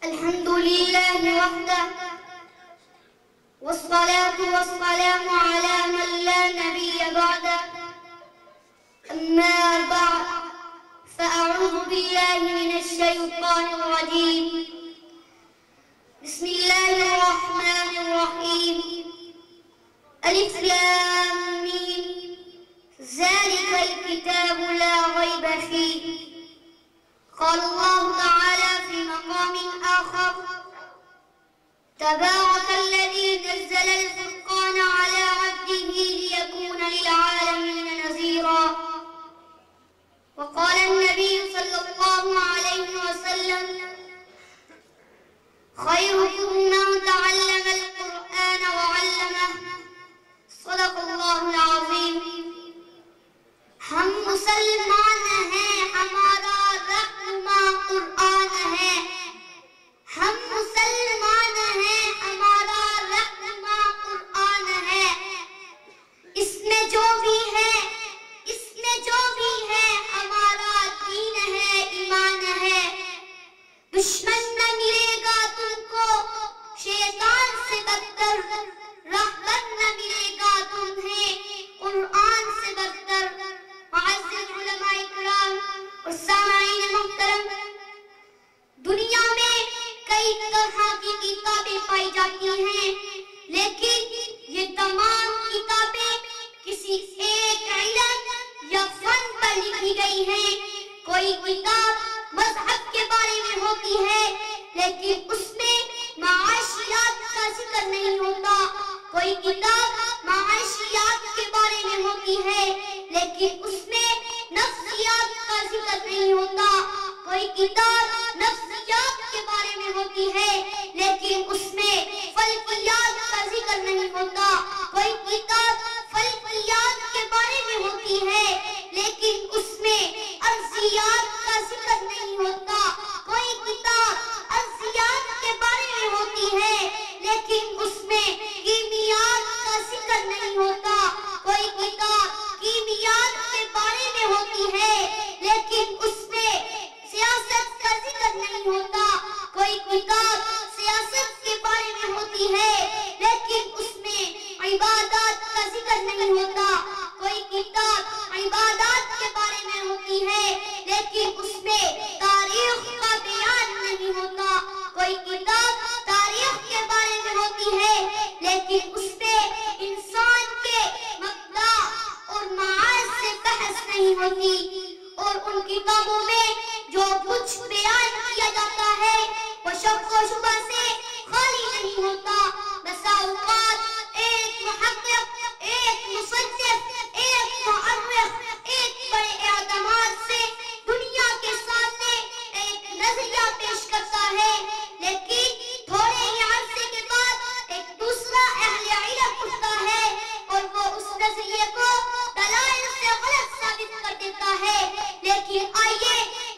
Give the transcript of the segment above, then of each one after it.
الحمد لله وحده والصلاة والسلام على من لا نبي بعده أما بعد فأعوذ بالله من الشيطان الرجيم بسم الله الرحمن الرحيم ألف لام ميم ذلك الكتاب لا ريب فيه قال الله تعالى في مقام آخر تبارك الذي نزل الفرقان على عبده ليكون للعالمين نذيرا وقال النبي صلى الله عليه وسلم خيركم من تعلم القرآن وعلمه صدق الله العظيم ہم مسلمان ہیں ہمارا رہنما قرآن ہے ہم مسلمان ہیں ہمارا رہنما قرآن ہے اس میں جو بھی ہے ہمارا دین ہے ایمان ہے دشمن نہ ملے گا تم کو شیطان سے بدتر رہبر نہ ملے گا تمہیں قرآن سے بدتر معزز علماء اکرام اور سامعین محترم دنیا میں کئی طرح کی کتابیں پائی جاتی ہیں لیکن یہ تمام کتابیں کسی ایک علم یا فن پر لکھی گئی ہیں کوئی کتاب مذہب کے بارے میں ہوتی ہے لیکن اس میں معاشیات کا ذکر نہیں ہوتا کوئی کتاب معاشیات کے بارے میں ہوتی ہے لیکن اس میں نفسیات کا ذکر نہیں ہوتا کوئی کتاب نفسیات کے بارے میں ہوتی ہے لیکن اس میں فلکیات کا ذکر نہیں ہوتا کوئی کتاب فلکیات کے بارے میں ہوتی ہے لیکن اس میں ارضیات کا ذکر نہیں ہوتا کوئی کتاب ارضیات کے بارے میں ہوتی ہے لیکن اس میں کیمیات کا ذکر نہیں ہوتا کوئی کتاب کیمیات کے بارے میں ہوتی ہے لیکن اس میں سیاست کا ذکر نہیں ہوتا کوئی کتاب سیاست کے بارے میں ہوتی ہے لیکن اس میں عبادات کا ذکر نہیں ہوتا کوئی کتاب عبادات کے بارے میں ہوتی ہے لیکن اس میں تاریخ کا بیان نہیں ہوتا کوئی کتاب تاریخ کے بارے میں ہوتی ہے لیکن اس میں انسان کے مبدا اور معاد سے بحث نہیں ہوتی اور ان کتابوں میں جو کچھ بیان کیا جاتا ہے وہ شک و شبہ سے خالی نہیں ہوتا بسا اوقات ایک محقق ایک مصنف ایک مؤرخ ایک بڑے اعتماد سے دنیا کے سامنے ایک نظریہ پیش کرتا ہے لیکن تھوڑے ہی عرصے کے بعد ایک دوسرا اہل علم اٹھتا ہے اور وہ اس نظریے کو دلائل سے غلط ثابت کر دیتا ہے لیکن آئیے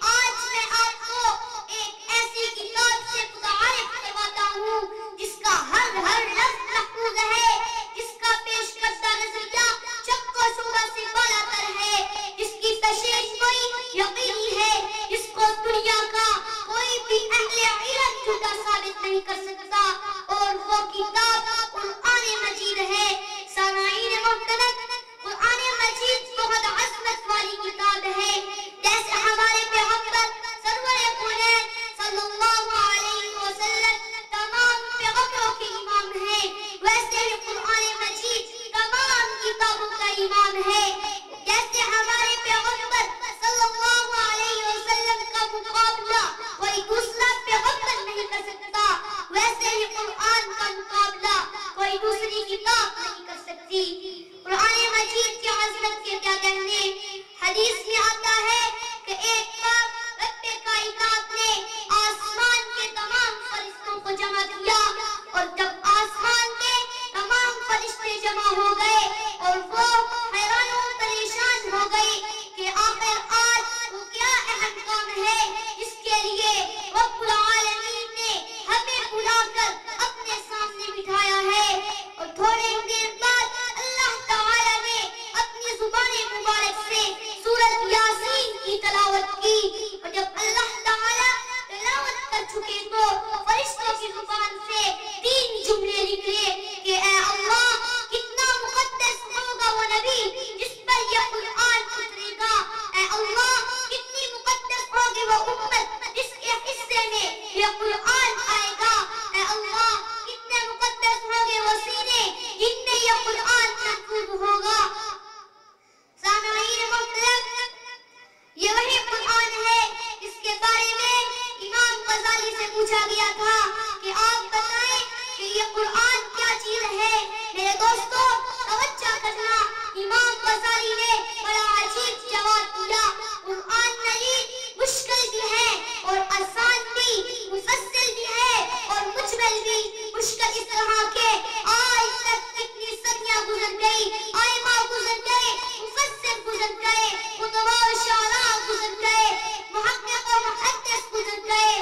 آج میں آپ کو ایک ایسی کتاب سے متعارف کرواتا ہوں جس کا ہر لفظ محفوظ ہے جس کا پیش کردہ نظریہ شک و شبہ سے بالاتر ہے جس کی تشریح کوئی یقینی ہے جس کو دنیا کا کوئی بھی اہل علم جھوٹا ثابت نہیں کر سکتا اور وہ کتاب قرآن مجید ہے سامعین محترم قرآن مجید بہت عظمت والی کتاب ہے جیسے ہمارے پیغمبر سرور کونین صلی اللہ علیہ وسلم تمام پیغمبروں کے امام ہیں ویسے ہی قرآن مجید تمام کتابوں کا امام ہے جیسے ہمارے پیغمبر صلی اللہ علیہ وسلم کا مقابلہ کوئی دوسرا پیغمبر نہیں کر سکتا ویسے ہی قرآن کا مقابلہ کوئی دوسری کتاب نہیں کر سکتی قرآن مجید کی عظمت کے کیا کہنے حدیث میں آتا ہے کہ ایک بار رب کائنات نے آسمان کے تمام فرشتوں کو جمع کیا اور جب آسمان کے تمام فرشتے جمع ہو گئے اور وہ حیران و پریشان ہو گئے کہ آخر آج وہ کیا اہم کام ہے جس کے لیے رب العالمین نے ہمیں بلا کر اپنے سامنے بٹھایا ہے اور تھوڑے دیر بعد اللہ تعالی نے اپنی زبان مبارک سے سورۃ یاسین کی تلاوت کی اور جب اللہ تعالی تلاوت کر چکے تو قرآن کیا چیز ہے؟ میرے دوستو توجہ کرنا، امام غزالی نے بڑا عجیب جواب دیا۔ قرآن نہیں مشکل بھی ہے اور آسان بھی، مفصل بھی ہے اور مجمل بھی۔ مشکل اس طرح کے آج تک کتنی صدیاں گزر گئی، ائمہ گزر گئے، مفسر گزر گئے، خطباء و شعراء گزر گئے، محقق و محدث گزر گئے،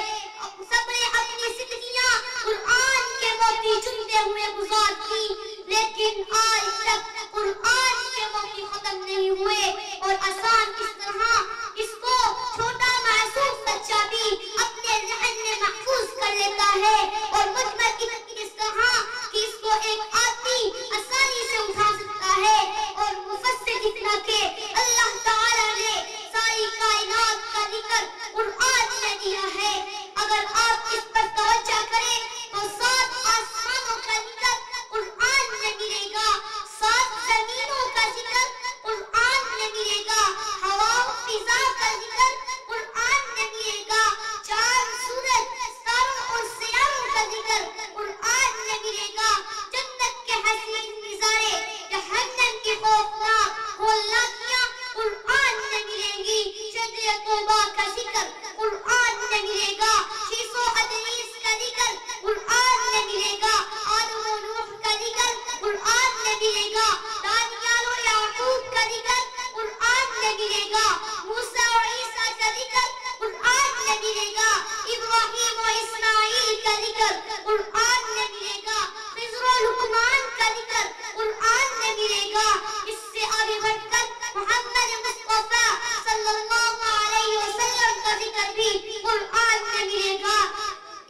سب نے اپنی زندگیاں قرآن کے موتی چنتے ہوئے گزار کی، لیکن آج تک قرآن کے موتی ختم نہیں ہوئے۔ اور آسان اس طرح اس کو چھوٹا معصوم بچہ بھی اپنے ذہن میں محفوظ کر لیتا ہے، اور مجمل اس طرح کہ اس کو ایک آدمی آسانی سے اٹھا سکتا ہے، اور مفسر اتنا کہ اللہ تعالیٰ نے ساری کائنات کا ذکر قرآن میں دیا ہے۔ اگر آپ اس پر توجہ کریں تو 7 آسمانوں کا ذکر قرآن میں ملے گا، 7 زمینوں کا ذکر قرآن میں ملے گا، ہوا و فضا کا ذکر قرآن میں ملے گا، چاند سورج ستاروں اور سیاروں کا ذکر قرآن میں ملے گا، جنت کے حسین نظارے، جہنم کی خوفناک ہولناکیاں قرآن میں ملیں گی، شجرہ توبہ کا ذکر قرآن میں ملے گا، شیس و ادریس کا ذکر قرآن میں ملے گا، آدم و نوح کا ذکر قرآن میں ملے گا، دانیال و یعقوب کا ذکر قرآن میں ملے گا، موسیٰ و عیسیٰ کا ذکر قرآن میں ملے گا، ابراہیم و اسماعیل کا ذکر قرآن میں ملے گا، خضر و لقمان کا ذکر قرآن میں ملے گا۔ اس سے آگے بڑھ کر محمد مصطفیٰ صلی اللہ علیہ وسلم کا ذکر بھی قرآن میں ملے گا۔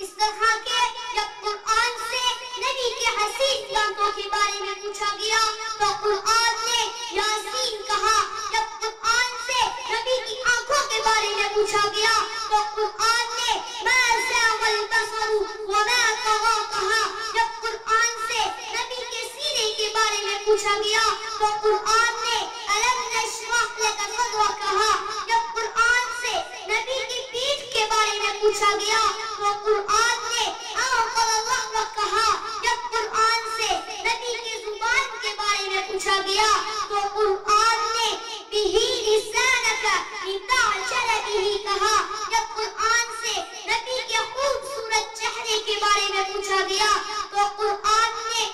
اس طرح کے جب قرآن سے نبی کے حسین دانتوں کے بارے میں پوچھا گیا تو قرآن نے یاسین کہا، جب قرآن سے نبی کی آنکھوں کے بارے میں پوچھا گیا تو قرآن نے ما زاغ البصر وما طغى کہا، جب قرآن سے نبی کے سینے کے بارے میں پوچھا گیا تو قرآن نے الم نشرح لک صدرک کہا، جب قرآن سے نبی کی پیٹھ کے بارے میں پوچھا گیا تو قرآن نے اعطل ظہرک کہا، جب قرآن سے نبی کی زبان کے بارے میں پوچھا گیا تو قرآن نے بہ لسانک لتعجل بہ کہا، جب قرآن سے نبی کے خوبصورت چہرے کے بارے میں پوچھا گیا تو قرآن نے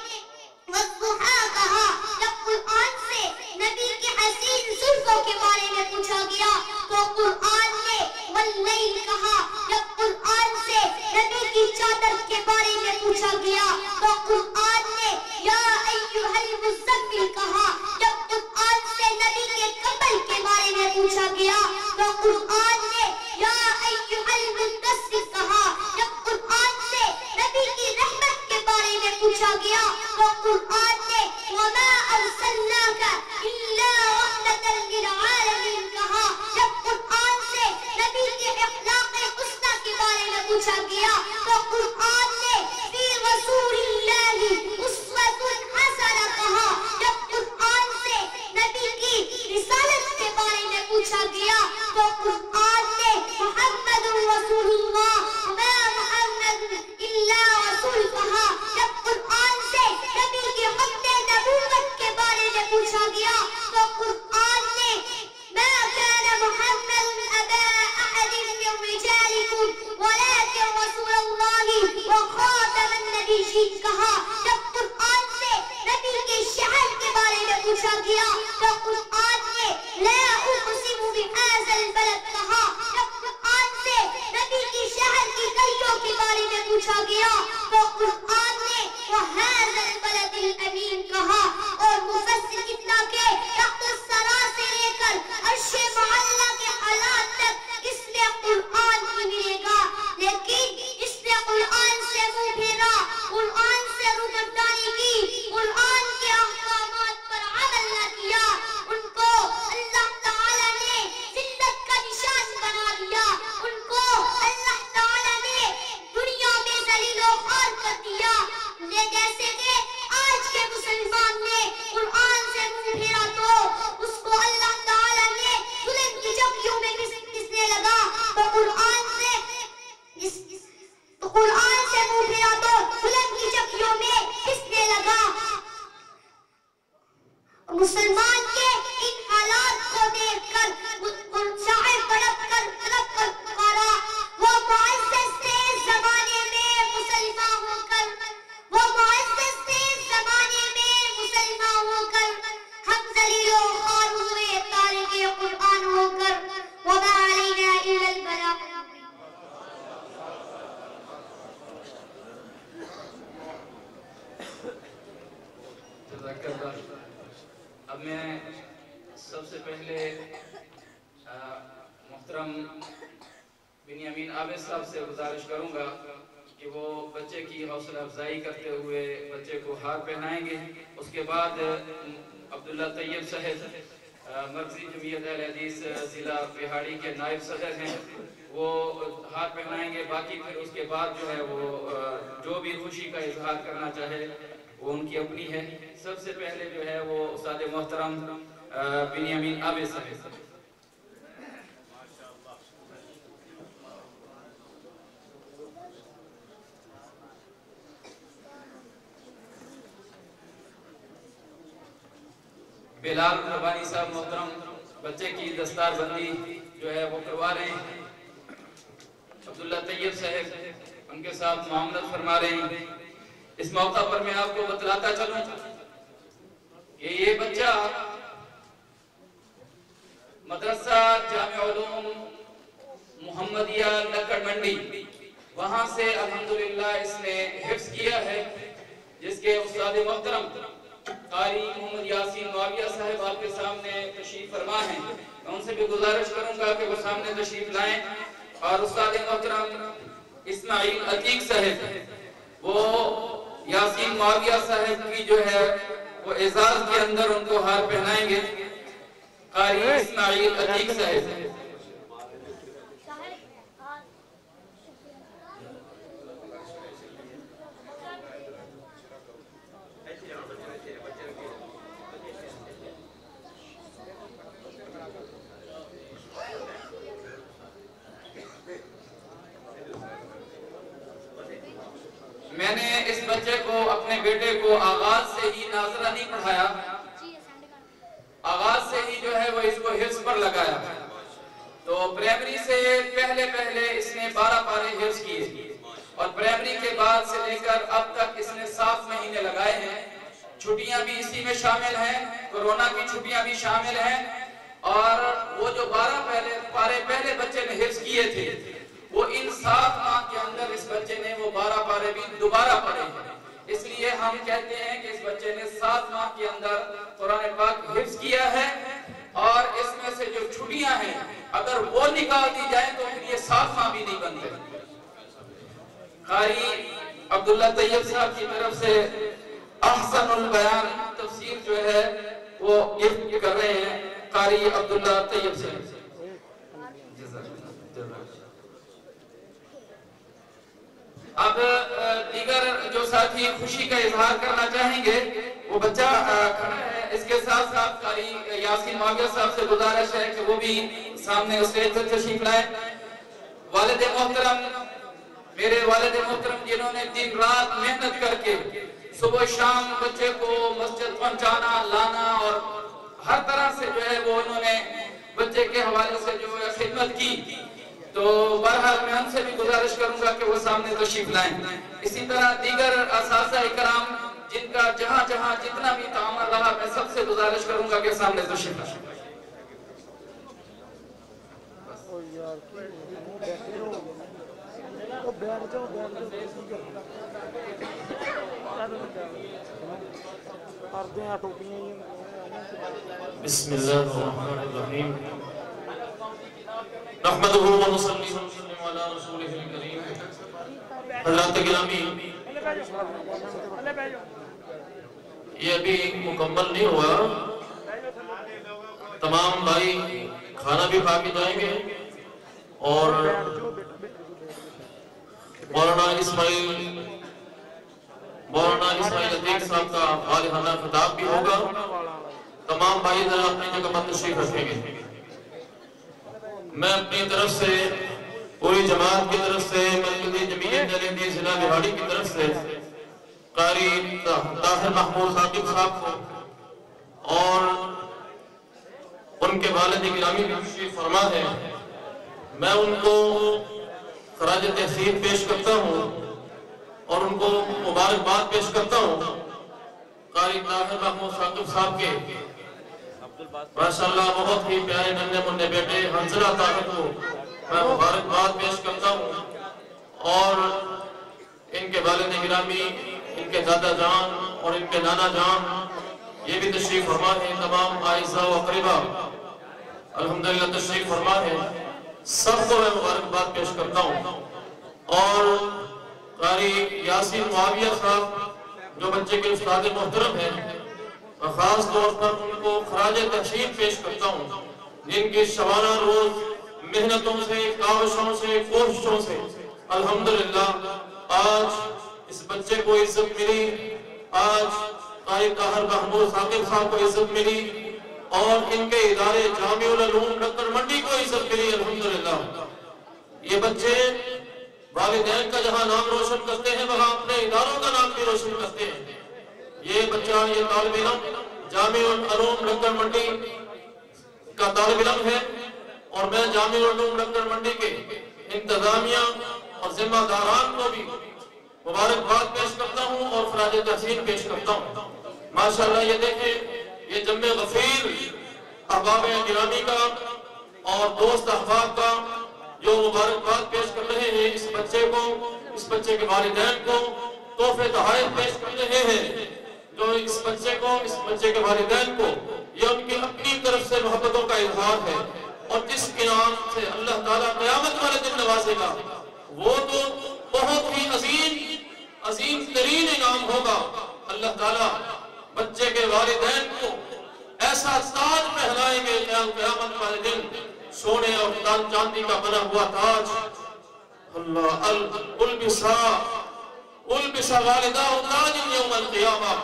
والضحیٰ کہا، جب قرآن سے نبی کے حسین زلفوں کے بارے میں پوچھا گیا تو قرآن نے واللیل کہا، جب قرآن سے نبی کی چادر کے بارے میں پوچھا گیا تو قرآن نے یا ایھا المزمل کہا، جب قرآن سے نبی کے کمبل کے بارے میں پوچھا گیا تو قرآن نے یا ایھا المدثر کہا، جب قرآن سے نبی کی رحمت کے بارے میں پوچھا گیا تو قرآن نے وما ارسلناک الا رحمۃ للعالمین کہا، جب قرآن سے نبی کے اخلاق حسنہ کے بارے میں پوچھا گیا تو قرآن نے فی رسول اللہ اسوۃ حسنہ کہا، جب قرآن سے نبی کی رسالت کے بارے میں پوچھا گیا تو قرآن نے محمد رسول اللہ ما محمد الا رسول کہا، جب قرآن سے نبی کے ختم نبوت کے بارے میں پوچھا گیا تو قرآن نے ما كان محمد ابا احد من رجالكم ولكن رسول الله وخاتم النبيين کہا، جب قرآن سے نبی کے شہر کے بارے میں پوچھا گیا تو قرآن نے لا اقسم بهذا البلد کہا، جب قرآن سے نبی کی شہر کی گلیوں کے بارے میں پوچھا گیا تو قرآن نے وهذا البلد الامین کہا، اور مفسر اتنا کہ تحت الثری سے لے کر عرش معلی کے حالات تک اس میں قرآن ہی ملے گا، لیکن اس نے قرآن سے منہ پھیرا، قرآن سے روگردانی کی، قرآن کے احکامات پر عمل نہ کیا، ان کو اللہ تعالیٰ نے ذلت کا نشان بنا دیا، ان کو اللہ تعالیٰ نے دنیا میں ذلیل و خوار کر دیا، جیسے کہ آج کے مسلمان نے قرآن سے منہ پھیرا تو اس کو اللہ تعالیٰ نے ظلم کی جبکیوں میں گھسنے لگا تو قرآن بنیامین عابد صاحب سے گزارش کروں گا کہ وہ بچے کی حوصلہ افزائی کرتے ہوئے بچے کو ہار پہنائیں گے. اس کے بعد عبداللہ طیب صاحب مرکزی جمعیت اہل حدیث ضلع بہاڑی کے نائب صدر ہیں، وہ ہار پہنائیں گے. باقی پھر اس کے بعد جو ہے وہ جو بھی خوشی کا اظہار کرنا چاہے وہ ان کی اپنی ہے. سب سے پہلے جو ہے وہ استاد محترم بنیامین عابد صاحب. بلال ربانی صاحب محترم بچے کی دستار بندی جو ہے وہ کروا رہے ہیں. عبداللہ طیب صاحب ان کے ساتھ معاملت فرما رہے ہیں. اس موقع پر میں آپ کو بتلاتا چلوں کہ یہ بچہ مدرسہ جامع علوم محمدیہ لکڑ منڈی وہاں سے الحمدللہ اس نے حفظ کیا ہے، جس کے استاد محترم قاری محمد یاسین معاویہ صاحب آپ کے سامنے تشریف فرما ہیں. میں ان سے بھی گزارش کروں گا کہ وہ سامنے تشریف لائیں. اور استاد محترم اسماعیل عتیق صاحب وہ یاسین معاویہ صاحب کی جو ہے وہ اعزاز کے اندر ان کو ہار پہنائیں گے. قاری اسماعیل عتیق صاحب. میں نے اس بچے کو اپنے بیٹے کو آغاز سے ہی ناظرہ نہیں پڑھایا، آغاز سے ہی جو ہے وہ اس کو حفظ پر لگایا. تو پرائمری سے پہلے اس نے 12 پارے حفظ کیے اور پرائمری کے بعد سے لے کر اب تک اس نے 7 مہینے لگائے ہیں. چھٹیاں بھی اسی میں شامل ہیں، کورونا کی چھٹیاں بھی شامل ہیں. اور وہ جو 12 پارے پہلے بچے نے حفظ کیے تھے وہ ان 7 ماہ کے اندر اس بچے نے وہ 12 پارے بھی دوبارہ پڑھے ہیں. اس لیے ہم کہتے ہیں کہ اس بچے نے 7 ماہ کے اندر قرآن پاک حفظ کیا ہے. اور اس میں سے جو چھٹیاں ہیں اگر وہ نکال دی جائیں تو پھر یہ 7 ماہ بھی نہیں بنتے. قاری عبداللہ طیب صاحب کی طرف سے احسن البیان تفسیر جو ہے وہ گفٹ کر رہے ہیں قاری عبداللہ طیب صاحب. اب دیگر جو ساتھی خوشی کا اظہار کرنا چاہیں گے وہ بچہ کھڑا ہے. اس کے ساتھ ساتھ قاری یاسین معاویہ صاحب سے گزارش ہے کہ وہ بھی سامنے اسٹیج پر تشریف لائیں. والد محترم، میرے والد محترم جنہوں نے دن رات محنت کر کے صبح شام بچے کو مسجد پہنچانا لانا اور ہر طرح سے جو ہے وہ انہوں نے بچے کے حوالے سے جو ہے خدمت کی. تو بہرحال میں ان سے بھی گزارش کروں گا کہ وہ سامنے تشریف لائیں. اسی طرح دیگر اساتذہ اکرام جن کا جہاں جہاں جتنا بھی تعامل رہا میں سب سے گزارش کروں گا کہ سامنے تشریف لائیں. بسم اللہ الرحمن الرحیم. نحمدہ و نصلی وسلم علی رسولہ الکریم. حضرات گرامی، یہ ابھی مکمل نہیں ہوا. تمام بھائی کھانا بھی کھا کے جائیں گے اور مولانا اسماعیل عتیق صاحب کا غالبانہ خطاب بھی ہوگا. تمام بھائی ذرا اپنی جگہ پر تشریف رکھیں گے. میں اپنی طرف سے، پوری جماعت کی طرف سے، مرکزی جمعیت اہل حدیث ضلع بہاڑی کی طرف سے قاری طاہر محمود ثاقب صاحب کو اور ان کے والد گرامی بھی تشریف فرما ہے، میں ان کو خراج تحسین پیش کرتا ہوں اور ان کو مبارکباد پیش کرتا ہوں. قاری طاہر محمود ثاقب صاحب کے ماشاءاللہ بہت ہی پیارے ننھے منھے بیٹے حنظلہ طاہر کو میں مبارکباد پیش کرتا ہوں اور ان کے والد گرامی، ان کے دادا جان اور ان کے نانا جان یہ بھی تشریف فرما ہے. تمام آئزہ و اقربا الحمدللہ تشریف فرما ہے. سب کو میں مبارکباد پیش کرتا ہوں، اور قاری یاسین معاویہ صاحب جو بچے کے استاد محترم ہیں، خاص طور پر ان کو خراج تحسین پیش کرتا ہوں، جن کی شبانہ روز محنتوں سے، کاوشوں سے، کوششوں سے الحمدللہ آج اس بچے کو عزت ملی، آج قاری طاہر محمود ثاقب صاحب کو عزت ملی، اور ان کے ادارے جامع العلوم ڈکر منڈی کو عزت ملی الحمدللہ۔ یہ بچے والدین کا جہاں نام روشن کرتے ہیں وہاں اپنے اداروں کا نام بھی روشن کرتے ہیں۔ یہ بچہ، یہ طالب علم جامع العلوم ڈکر منڈی کا طالب علم ہے، اور میں جامع العلوم ڈکر منڈی کے انتظامیہ اور ذمہ داران کو بھی مبارکباد پیش کرتا ہوں اور خراج تحسین پیش کرتا ہوں۔ ماشاءاللہ یہ دیکھیں، یہ جمع غفیر احباب گرامی کا اور دوست احباب کا جو مبارکباد پیش کر رہے ہیں اس بچے کو، اس بچے کے والدین کو تحفے تحائف پیش کر رہے ہیں، جو اس بچے کو، اس بچے کے والدین کو، یہ ان کی اپنی طرف سے محبتوں کا اظہار ہے، اور جس انعام سے اللہ تعالیٰ قیامت والے دن نوازے گا وہ تو بہت ہی عظیم ترین انعام ہوگا۔ اللہ تعالیٰ بچے کے والدین کو ایسا تاج پہنائیں گے قیامت والے دن، سونے اور چاندی کا بنا ہوا تاج۔ اللہ البسا والدہ تاج یوم القیامہ،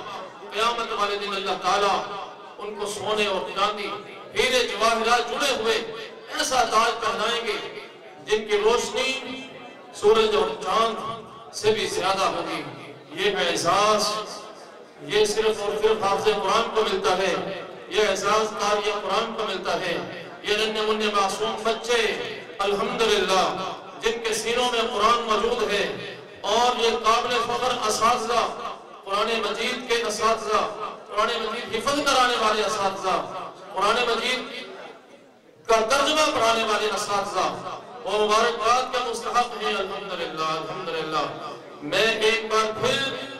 قیامت والے دن اللہ تعالیٰ ان کو سونے اور چاندی، ہیرے جواہرات جڑے ہوئے ایسا تاج پہنائیں گے جن کی روشنی سورج اور چاند سے بھی زیادہ ہوگی۔ یہ احساس یہ صرف اور صرف حافظ قرآن کو ملتا ہے، یہ احساس قاری قرآن کو ملتا ہے۔ یہ ننھے منھے معصوم بچے الحمدللہ جن کے سینوں میں قرآن موجود ہے، اور یہ قابل فخر اساتذہ، قرآن مجید کے اساتذہ، قرآن مجید حفظ کرانے والے اساتذہ، قرآن مجید کا ترجمہ پڑھانے والے اساتذہ، وہ مبارکباد کا مستحق ہیں الحمدللہ الحمدللہ۔ میں ایک بار پھر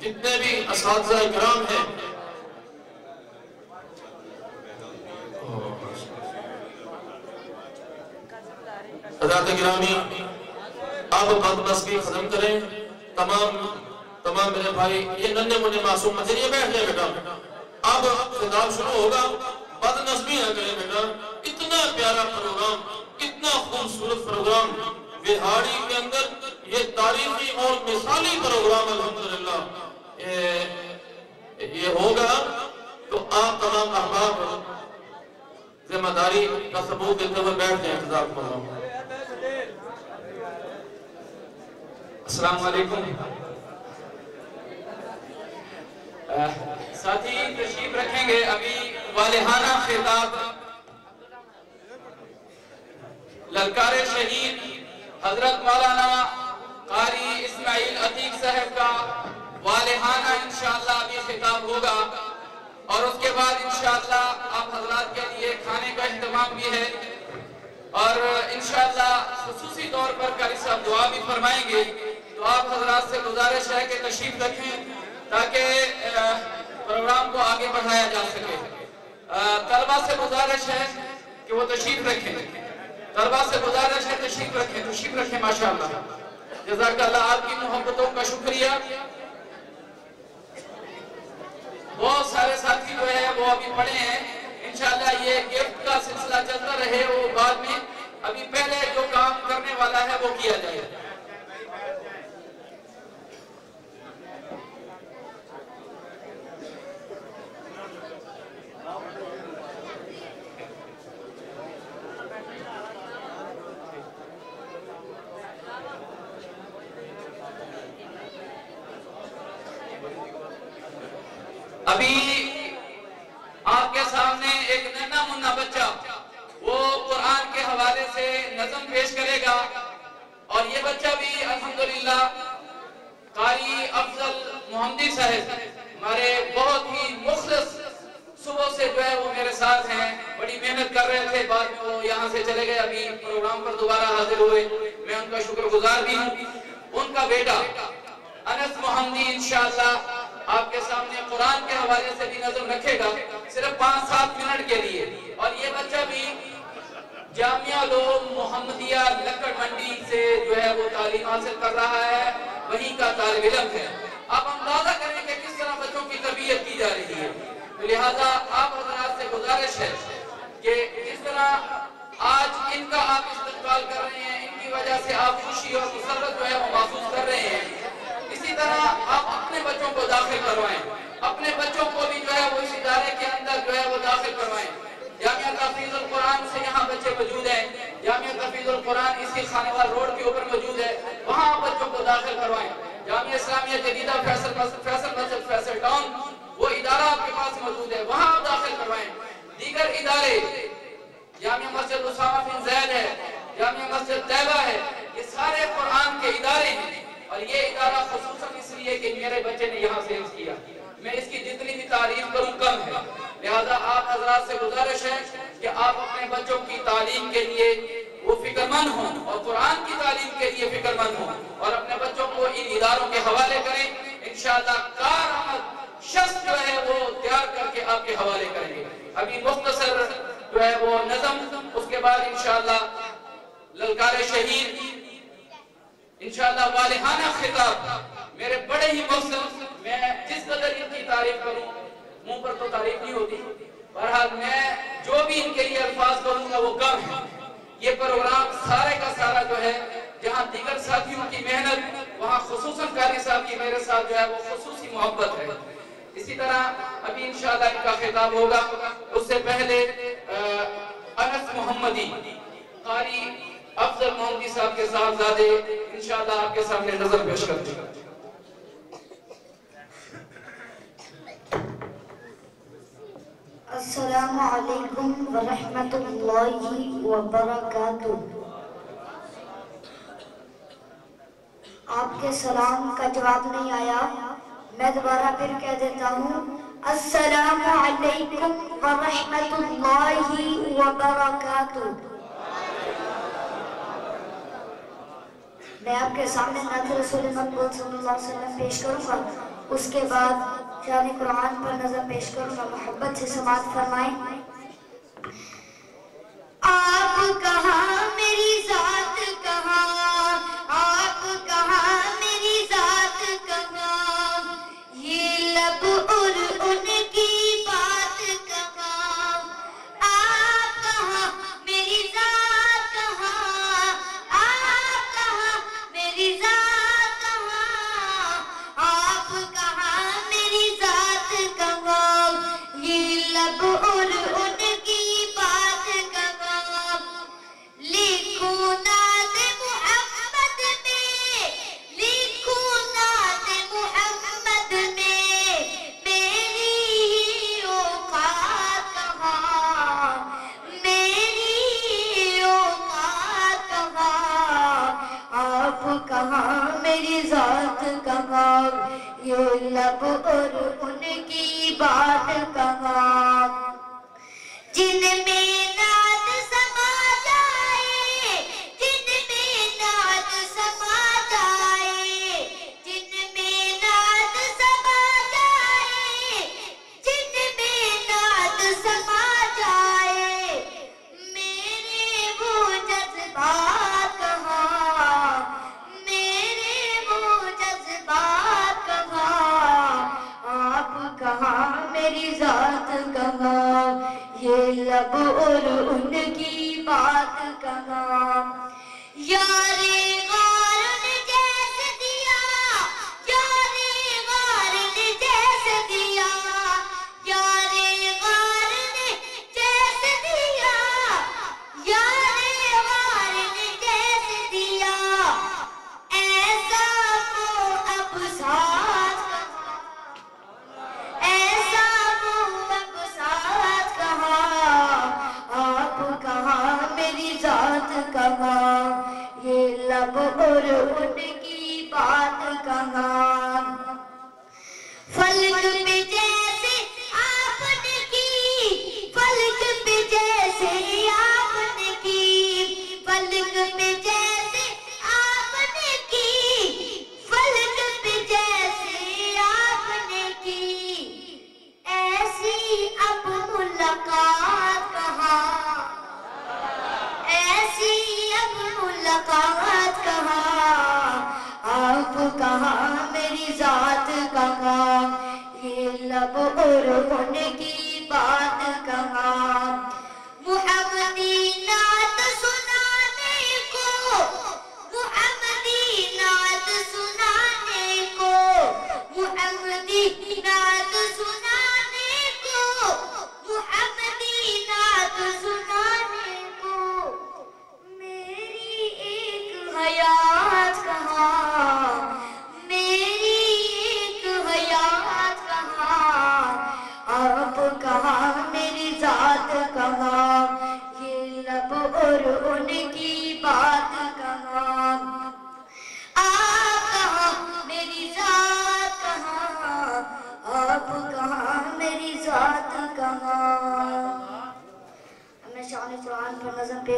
جتنے بھی اساتذہ اکرام ہیں، حضرات گرامی، آپ بدمزگی ختم کریں، تمام میرے بھائی، یہ ننھے منھے معصوم بچے، یہ بیٹھ جائے بیٹا، اب خطاب شروع ہوگا، بدنظمی نہ کریں بیٹا۔ اتنا پیارا پروگرام، اتنا خوبصورت پروگرام بہاڑی کے اندر، یہ تاریخی اور مثالی پروگرام الحمدللہ یہ ہوگا، تو آپ تمام احباب ذمہ داری کا ثبوت دیتے ہوئے بیٹھ جائیں۔ جزاکم اللہ۔ السلام علیکم۔ ساتھی تشریف رکھیں گے، ابھی والہانہ خطاب للکار شہید حضرت مولانا قاری اسماعیل عتیق صاحب کا والہانہ انشاءاللہ ابھی خطاب ہوگا، اور اس کے بعد انشاءاللہ آپ حضرات کے لیے کھانے کا اہتمام بھی ہے، اور انشاءاللہ خصوصی طور پر قاری صاحب دعا بھی فرمائیں گے۔ تو آپ حضرات سے گزارش ہے کہ تشریف رکھیں تاکہ پروگرام کو آگے بڑھایا جا سکے۔ طلبہ سے گزارش ہے کہ وہ تشریف رکھیں، طلبہ سے گزارش ہے تشریف رکھیں ماشاءاللہ۔ جزاک اللہ، آپ کی محبتوں کا شکریہ۔ بہت سارے ساتھی جو ہے وہ ابھی پڑھے ہیں، انشاءاللہ یہ گفٹ کا سلسلہ چلتا رہے، وہ بعد میں، ابھی پہلے جو کام کرنے والا ہے وہ کیا جائے۔ ابھی آپ کے سامنے ایک ننھا منھا بچہ وہ قرآن کے حوالے سے نظم پیش کرے گا، اور یہ بچہ بھی الحمدللہ قاری افضل محمدی صاحب ہمارے بہت ہی مخلص، صبح سے جو ہے وہ میرے ساتھ ہیں، بڑی محنت کر رہے تھے، بعد میں وہ یہاں سے چلے گئے، ابھی پروگرام پر دوبارہ حاضر ہوئے، میں ان کا شکر گزار بھی ہوں۔ ان کا بیٹا انس محمدی انشاءاللہ آپ کے سامنے قرآن کے حوالے سے بھی نظم رکھے گا، صرف 5-7 منٹ کے لیے، اور یہ بچہ بھی جامعہ علوم محمدیہ لکڑ منڈی سے جو ہے وہ تعلیم حاصل کر رہا ہے، وہیں کا طالب علم ہے۔ آپ اندازہ کریں کہ کس طرح بچوں کی تربیت کی جا رہی ہے۔ لہٰذا آپ حضرات سے گزارش ہے کہ جس طرح آج ان کا آپ استقبال کر رہے ہیں، ان کی وجہ سے آپ خوشی اور مسرت جو ہے وہ محسوس کر رہے ہیں، اسی طرح آپ اپنے بچوں کو داخل کروائیں، اپنے بچوں کو بھی جو ہے وہ اس ادارے کے اندر جو ہے وہ داخل کروائیں۔ جامعہ تحفیظ القرآن سے یہاں بچے موجود ہیں، جامعہ تحفیظ القرآن اسی خانوار روڈ کے اوپر موجود ہے، وہاں آپ بچوں کو داخل کروائیں۔ جامعہ اسلامیہ جدیدہ فیصل مسجد فیصل ٹاؤن، وہ ادارہ آپ کے پاس موجود ہے، وہاں آپ داخل کروائیں۔ دیگر ادارے، جامعہ مسجد اسامہ بن زید ہے، جامعہ مسجد طیبہ ہے، یہ سارے قرآن کے ادارے ہیں، اور یہ ادارہ خصوصاً اس لیے کہ میرے بچے نے یہاں سے حفظ کیا، میں اس کی جتنی بھی تعریف کروں کم ہے۔ لہذا آپ حضرات سے گزارش ہے کہ آپ اپنے بچوں کی تعلیم کے لیے وہ فکر مند ہوں، اور قرآن کی تعلیم کے لیے فکر مند ہوں، اور اپنے بچوں کو ان اداروں کے حوالے کریں۔ انشاءاللہ کارآمد شخص جو ہے وہ تیار کر کے آپ کے حوالے کریں گے۔ ابھی مختصر جو ہے وہ نظم، اس کے بعد انشاءاللہ للکار شہید، انشاءاللہ والہانہ خطاب، میرے بڑے ہی مقصد، میں جس قدر ان کی تعریف کروں، منہ پر تو تعریف نہیں ہوتی، بہرحال میں جو بھی ان کے لیے الفاظ کروں گا وہ کم ہے۔ یہ پروگرام سارے کا سارا جو ہے، جہاں دیگر ساتھیوں کی محنت، وہاں خصوصاً قاری صاحب کی میرے ساتھ جو ہے وہ خصوصی محبت ہے۔ اسی طرح ابھی انشاءاللہ ان کا خطاب ہوگا، اس سے پہلے انس محمدی، قاری افضل محمدی صاحب کے صاحبزادے انشاءاللہ آپ کے سامنے نظر پیش کرتے ہیں۔ السلام علیکم ورحمۃ اللہ وبرکاتہ۔ آپ کے سلام کا جواب نہیں آیا، میں دوبارہ پھر کہہ دیتا ہوں، السلام علیکم ورحمۃ اللہ وبرکاتہ۔ میں آپ کے سامنے نعت رسول مقبول صلی اللہ علیہ وسلم پیش کروں گا، اس کے بعد شان قرآن پر نظر پیش کروں گا، محبت سے سماعت فرمائیں۔ آپ کہاں میری ذات کہاں، آپ کہاں میری ذات کہاں، یہ لب اور ان کی بات کہاں، آپ کہاں میری ذات کہاں، آپ کہاں میری ذات کہاں، آپ کہاں میری ذات کہاں، یہ لب اور ان کی بات کہاں، لکھوں نعت محمد میں، لکھوں نعت محمد میں، میری ہی اوقات کہاں، میری اوقات کہاں، آپ کہاں میری ذات کہاں، یہ لب اور ان کی بات کہاں، جن میں نعت سما جائے، جن میں نعت سما جائے، جن میں نعت سما جائے، جن میں نعت سما جائے، میرے وہ جذبات کہاں، میرے وہ جذبات کہاں، آپ کہاں میری ذات کہاں، یہ لب اور ان کی بات کہاں، یار غار نے جیسے دیا، یار غار نے جیسے دیا، یار غار نے جیسے دیا، یار غار نے جیسے دیا، ایسا وہ اب ساتھ کہاں، ایسا وہ اب ساتھ کہاں، آپ کہاں میری ذات کہاں، یہ لب اور ان کی بات کہاں، فلک پہ جیسے آپ نے کی، فلک پہ جیسے آپ نے کی، فلک پہ جیسے آپ نے کی، فلک پہ جیسے آپ نے کی، ایسی اب ملاقات کہاں،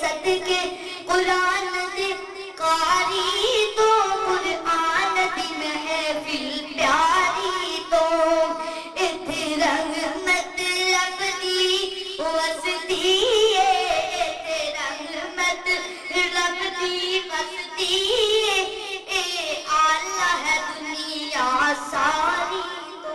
صدقے قرآن دے قاری تو قرآن دی محفل پیاری تو ایتھے رحمت لبدی وسدی ایتھے رحمت لبدی وسدی اے آلہ ہے دنیا ساری تو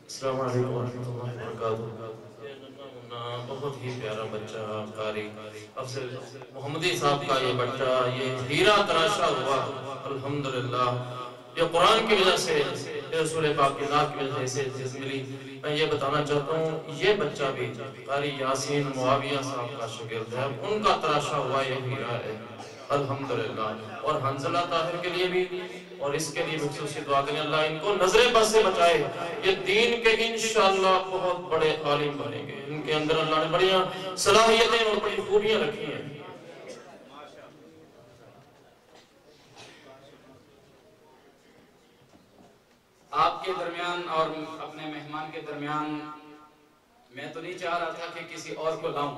السلام علیکم ورحمۃ اللہ وبرکاتہ۔ بہت ہی پیارا بچہ قاری افضل محمدی صاحب کا یہ بچہ یہ ہیرا تراشا ہوا الحمدللہ، یہ قرآن کی وجہ سے، رسول پاک کی ذات کی وجہ سے چیز ملی۔ میں یہ بتانا چاہتا ہوں یہ بچہ بھی قاری یاسین معاویہ صاحب کا شاگرد ہے، ان کا تراشا ہوا یہ ہیرا ہے الحمدللہ۔ اور حنزلہ طاہر کے لیے بھی اور اس کے لیے بھی خصوصی دعا کریں اللہ ان کو نظر بد سے بچائے، یہ دین کے انشاءاللہ بہت بڑے عالم بنیں گے، ان کے اندر اللہ نے بڑی صلاحیتیں اور بڑی خوبیاں رکھی ہیں۔ آپ کے درمیان اور اپنے مہمان کے درمیان میں تو نہیں چاہ رہا تھا کہ کسی اور کو لاؤں،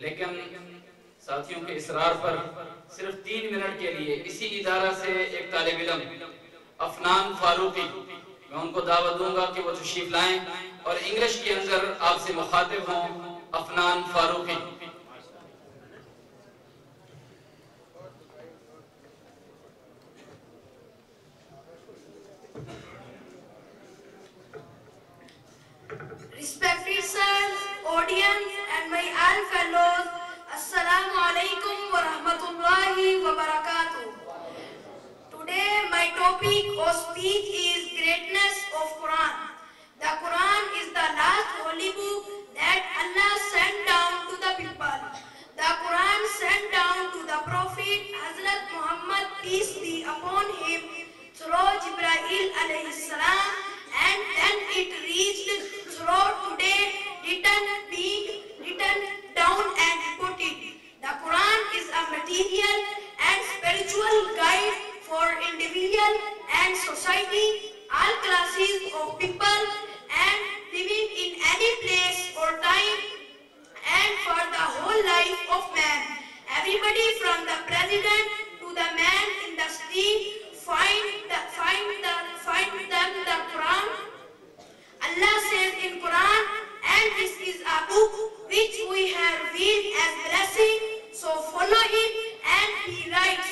لیکن ساتھیوں کے اصرار پر صرف 3 منٹ کے لیے اسی ادارہ سے ایک طالب علم افنان فاروقی، میں ان کو دعوت دوں گا کہ وہ تشریف لائیں اور انگلش کے اندر آپ سے مخاطب ہوں۔ Afnan Farooqui. Respected sirs, audience and my all fellows, Assalamu alaikum wa rahmatullahi wa barakatuh. Today my topic of speech is greatness of Quran. The Quran is the last holy book that Allah sent down to the people. The Quran sent down to the Prophet Hazrat Muhammad, peace be upon him, through Jibreel alayhi salam, and then it reached through today, being written down and reported. The Quran is a material and spiritual guide for individual and society, all classes of people, and living in any place or time, and for the whole life of man. Everybody from the president to the man in the street find them the Quran. Allah says in Quran, and this is a book which we have revealed as blessing, so follow it. And he writes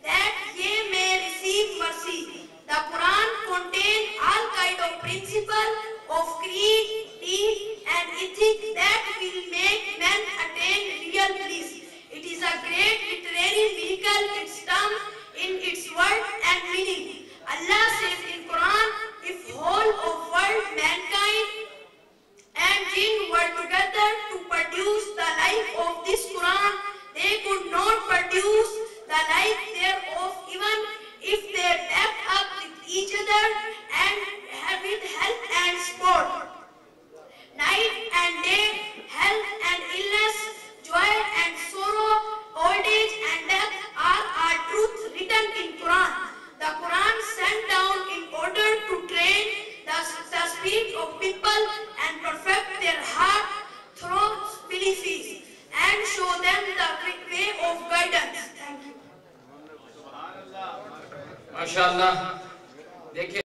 that ye may receive mercy. The Quran contains all kind of principle of creed, deed, and ethics that will make men attain real bliss. It is a great literary miracle, its term in its word and meaning. Allah says in Quran, if whole of world, mankind and jinn were together to produce the life of this Quran, they could not produce the life thereof, even if they backed up with each other and with help and support. Night and day, health and illness, joy and sorrow, old age and death are truths written in Quran. The Quran sent down in order to train the spirit of people and perfect their heart through beliefs and show them the way of guidance. Thank you. ماشاءاللہ دیکھیں